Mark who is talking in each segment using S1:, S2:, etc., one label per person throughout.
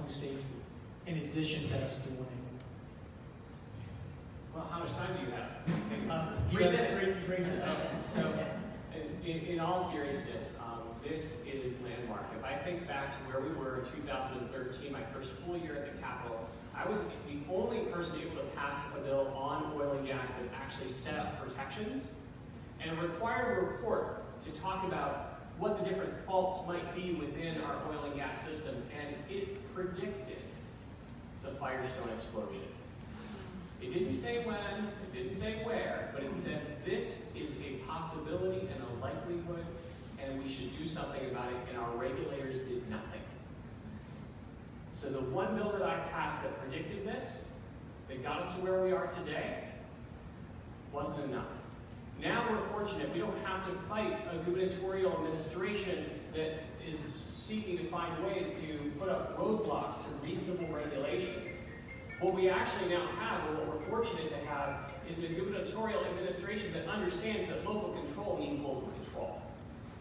S1: public safety, in addition to SB 181.
S2: Well, how much time do you have?
S1: You
S2: 3
S1: have
S2: minutes.
S1: three minutes.
S2: So, in all seriousness, this is landmark. If I think back to where we were in 2013, my first full year at the Capitol, I was the only person able to pass a bill on oil and gas that actually set up protections and required a report to talk about what the different faults might be within our oil and gas system, and it predicted the Firestone explosion. It didn't say when, it didn't say where, but it said this is a possibility and a likelihood, and we should do something about it, and our regulators did nothing. So the one bill that I passed that predicted this, that got us to where we are today, wasn't enough. Now we're fortunate, we don't have to fight a gubernatorial administration that is seeking to find ways to put up roadblocks to reasonable regulations. What we actually now have, and what we're fortunate to have, is a gubernatorial administration that understands that local control means local control.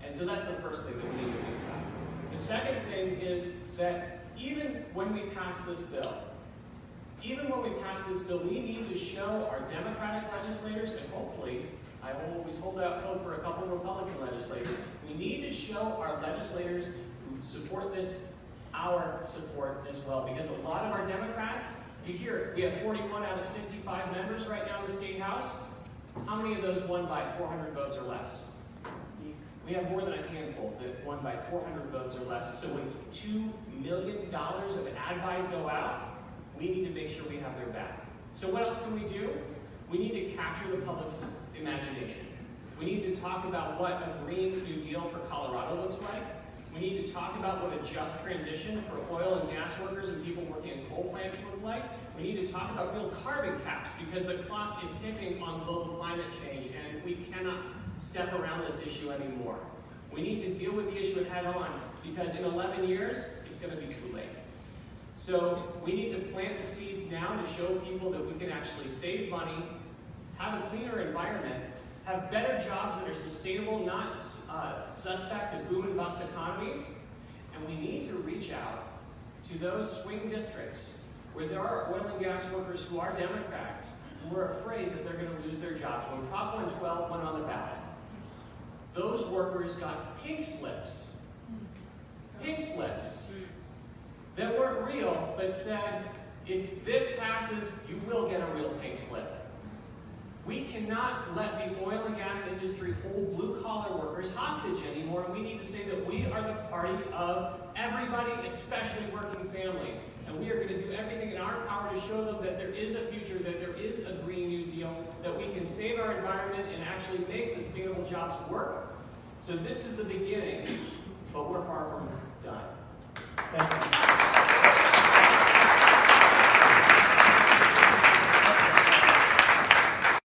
S2: And so that's the first thing that we need to think about. The second thing is that even when we pass this bill, we need to show our Democratic legislators, and hopefully, I always hold out hope for a couple of Republican legislators, we need to show our legislators who support this our support as well. Because a lot of our Democrats, you hear it, we have 41 out of 65 members right now in the State House. How many of those won by 400 votes or less? We have more than a handful that won by 400 votes or less. So when $2 million of ad buys go out, we need to make sure we have their back. So what else can we do? We need to capture the public's imagination. We need to talk about what a Green New Deal for Colorado looks like. We need to talk about what a just transition for oil and gas workers and people working in coal plants look like. We need to talk about real carbon caps because the clock is ticking on global climate change and we cannot step around this issue anymore. We need to deal with the issue head on because in 11 years, it's going to be too late. So we need to plant the seeds now to show people that we can actually save money, have a cleaner environment, have better jobs that are sustainable, not suspect to boom and bust economies. And we need to reach out to those swing districts where there are oil and gas workers who are Democrats who are afraid that they're going to lose their jobs. When Prop 112 went on the ballot, those workers got pink slips that weren't real, but said, if this passes, you will get a real pink slip. We cannot let the oil and gas industry hold blue-collar workers hostage anymore, and we need to say that we are the party of everybody, especially working families. And we are going to do everything in our power to show them that there is a future, that there is a Green New Deal, that we can save our environment and actually make sustainable jobs work. So this is the beginning, but we're far from done.
S1: Thank you.